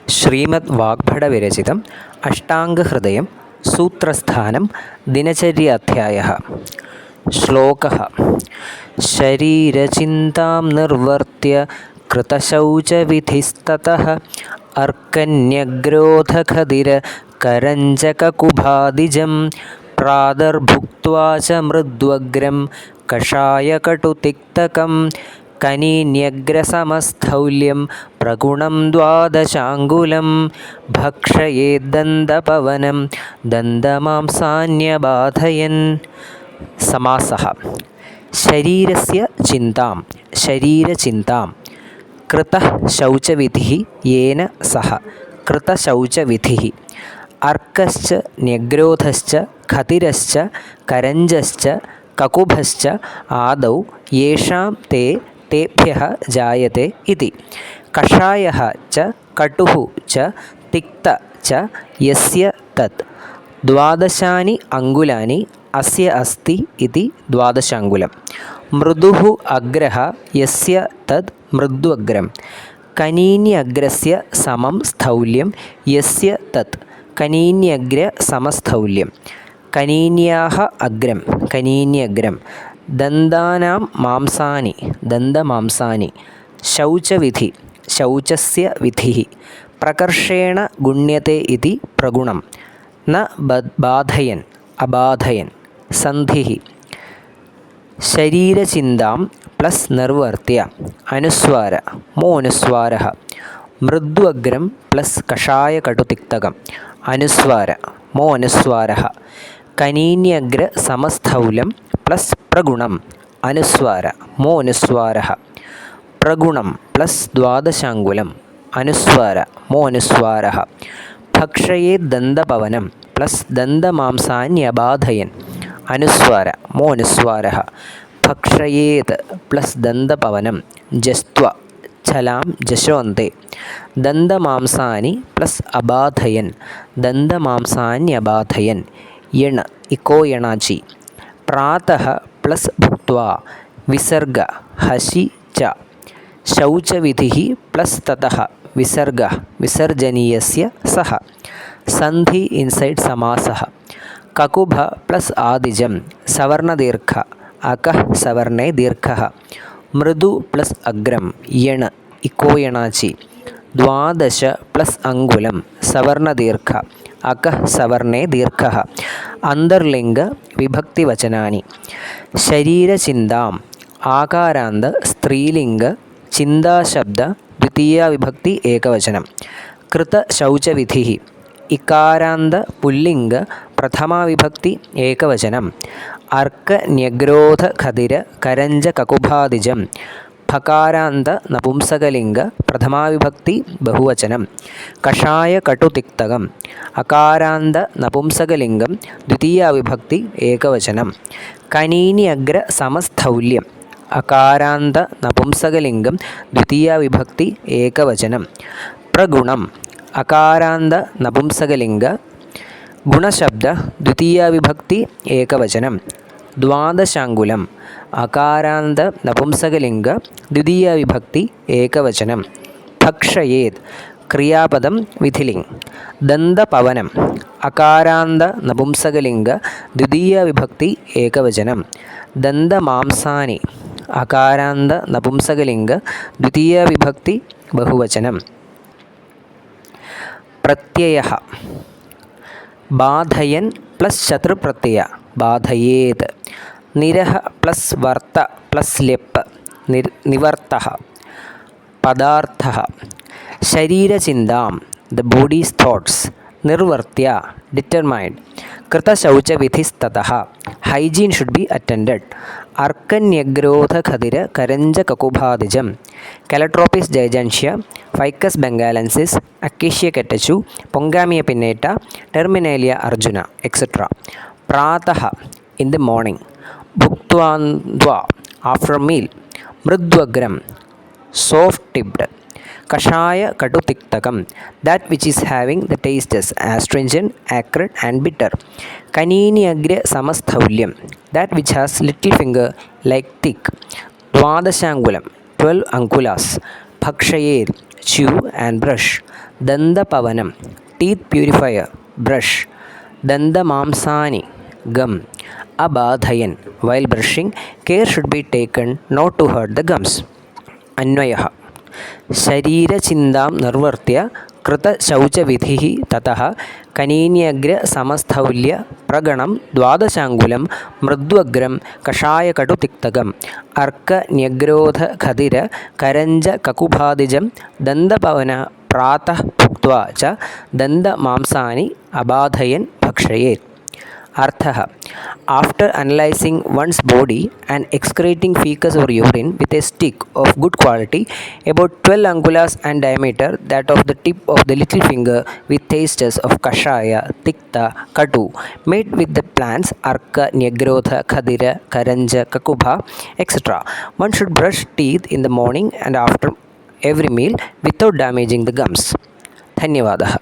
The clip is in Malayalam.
ശ്രീമദ് വാഗ്ഭടവിരചിതം അഷ്ടാംഗഹൃദയം സൂത്രസ്ഥാനം ദിനചര്യാധ്യായഃ. ശ്ലോകഃ. ശരീരചിന്താം നിർവർത്യ കൃതശൗചവിധിസ്തതഃ അർക്കന്യഗ്രോധഖദിരകരഞ്ജകകുഭാദിജം പ്രാതർഭുക്ത്വാ ച മൃദ്വഗ്രം കഷായകടുതിക്തകം കനീന്യഗ്രസമസ്ഥൗല്യം പ്രഗുണം ദ്വാദശാംഗുലം ഭക്ഷയേദ്ദന്തപവനം ദന്തമാംസാന്യബാധയൻ. സമാസഃ. ശരീരസ്യ ചിന്താം ശരീരചിന്താം കൃതഃ ശൗചവിധിഃ യേന സഹ കൃതശൗചവിധിഃ അർക്കശ്ച ന്യഗ്രോധശ്ച ഖതിരശ്ച കരഞ്ജശ്ച കകുഭശ്ച ആദൗ യേഷാം തേഭ്യഃ ജായത്തെ ഇതി. കഷായഃ ച കടുഃ ച തിക്ത ച യസ്യ തത് ദ്വാദശാനി അംഗുലാനി അസ്യ അസ്തി ഇതി ദ്വാദശാംഗുലം. മൃദുഃ അഗ്രഃ യസ്യ തത് മൃദ്വഗ്രം. കനീന്യഗ്രസ്യ സമം സ്ഥൗല്യം യസ്യ തത് കനീന്യഗ്രസമസ്ഥൗല്യം. കനീന്യാഃ അഗ്രം കനീന്യഗ്രം. ദന്താനാം മാംസാനി ദന്തമാംസാനി. ശൗചവിധി ശൗചസ്യ വിധിഃ. പ്രകർഷേണ ഗുണ്യത്തെ ഇതി പ്രഗുണം. ന ബാധയൻ അബാധയൻ. സന്ധിഃ. ശരീരചിന്താം പ്ലസ് നിർവർത്തിയ അനുസ്വാര മോനുസ്വാരഃ. മൃദ്വഗ്രം പ്ലസ് കഷായകടുതിക്തകം അനുസ്വാര മോനുസ്വാരഃ. കനീന്യഗ്രസമസ്ഥൗലം പ്ലസ് പ്രഗുണം അനുസ്വാര മോനുസ്വാരഃ. പ്രഗുണം പ്ലസ് ദ്വാദശാംഗുലം അനുസ്വാര മോനുസ്വാരഃ. ഭക്ഷയേദ്ദന്തപവനം പ്ലസ് ദന്തമാംസാന്യബാധയൻ അനുസ്വാര മോനുസ്വാരഃ. ഭക്ഷയേത് പ്ലസ് ദന്തപവനം ജസ്ത്വ ഛലാം ജശോന്തെ. ദന്തമാംസാനി പ്ലസ് അബാധയൻ ദന്തമാംസാന്യബാധയൻ. യണ് ഇക്കോ യണാചി. പ്രാതഃ പ്ലസ് ഭുക്ത്വാ വിസർഗ ഹസി ച. ശൗചവിധിഃ പ്ലസ് തതഃ വിസർഗ വിസർജനീയസ്യ സഹ. സന്ധി ഇൻസൈഡ് സമാസഃ. കകുഭ പ്ലസ് ആദിജം സവർണദീർഘ അകഃ സവർണേ ദീർഘഃ. മൃദു പ്ലസ് അഗ്രം യണ് ഇക്കോ യണാചി. ദ്വാദശ പ്ലസ് അംഗുലം സവർണദീർഘ അകഃ സവർണേ ദീർഘഃ. അന്തർലിംഗ വിഭക്തിവചനാനി. ശരീരചിന്താം ആകാരാന്ത സ്ത്രീലിംഗ ചിന്താശബ്ദ ദ്വിതീയ വിഭക്തി ഏകവചനം. കൃതശൗചവിധിഃ ഇകാരാന്ത പുല്ലിംഗ പ്രഥമാ വിഭക്തി ഏകവചനം. അർക്കന്യഗ്രോധഖദിര കരഞ്ജകകുഭാദിജം ഫകാരാന്ത നപുംസകലിംഗ പ്രഥമാ വിഭക്തി ബഹുവചനം. കഷായകടുതിക്തകം അകാരാന്ത നപുംസകലിംഗം ദ്വിതീയ വിഭക്തി ഏകവചനം. കനീന്യഗ്രസമസ്ഥൗല്യം അകാരാന്ത നപുംസകലിംഗം ദ്വിതീയ വിഭക്തി ഏകവചനം. പ്രഗുണം അകാരാന്ത നപുംസകലിംഗ ഗുണശബ്ദ ദ്വിതീയ വിഭക്തി ഏകവചനം. ദ്വാദശാംഗുലം അകാരാന്ത നപുംസകലിംഗ ദ്വിതീയ വിഭക്തി ഏകവചനം. ഭക്ഷയേത് ക്രിയാപദം വിധിലിംഗ്. ദന്തപവനം അകാരാന്ത നപുംസകലിംഗ ദ്വിതീയ വിഭക്തി ഏകവചനം. ദന്തമാംസാനി അകാരാന്ത നപുംസകലിംഗ ദ്വിതീയ വിഭക്തി ബഹുവചനം. പ്രത്യയഃ. ബാധയൻ പ്ലസ് ശത്രുപ്രത്യയ ബാധയേത്. നിരഃ പ്ലസ് വർത്ത പ്ലസ് ലെപ്പ് നിവർത്തഃ. പദാർത്ഥഃ. ശരീരചിന്താം ദ ബോഡീസ് തോട്ട്സ് നിർവർത്തിയ ഡിറ്റർമൈൻഡ്. കൃതശൗചവിധിസ്തതഃ ഹൈജീൻ ഷുഡ് ബി അറ്റൻഡഡ്. അർക്കന്യഗ്രോധഖദിര കരഞ്ജകകുഭാദിജം calotropis gigantea ficus bengalensis acacia catechu pongamia pinnata terminalia arjuna etcetera. പ്രാതഃ ഇൻ ദ മോർണിംഗ്. ഭുക്ത്വാ ആഫ്റ്റർ മീൽ. മൃദ്വഗ്രം സോഫ്റ്റ് ടിപ്ഡ്. കഷായ കടുതിക്തകം that which is having the tastes astringent, acrid and bitter. കനീന്യഗ്ര സമസ്ഥൗല്യം that which has little finger like തിക്ക്. ദ്വാദശാംഗുലം 12 angulas. ഭക്ഷയേത് chew and brush. Dandapavanam, teeth purifier, brush. Dandamamsani, gum. Abadhayan, while brushing, care should be taken not to hurt the gums. Anvayah, शरीरचिन्तां निर्वर्त्य कृतशौचविधिः ततः कनीन्यग्रसमस्थौल्य प्रगणं द्वादशाङ्गुलं मृद्वग्रं कषायकटुतिक्तकम् अर्कन्यग्रोधखदिरकरञ्जककुभादिजं दन्तपवन प्रातः भुक्त्वा च दन्तमांसानि अबाधयन् भक्षयेत्. अर्थः, after analyzing one's body and excreting feces or urine with a stick of good quality, about 12 angulas and diameter, that of the tip of the little finger, with tastes of kashaya, tikta, katu, made with the plants arka, nyagrodha, khadira, karanja, kakubha, etc. One should brush teeth in the morning and after every meal without damaging the gums. ധന്യവാദः.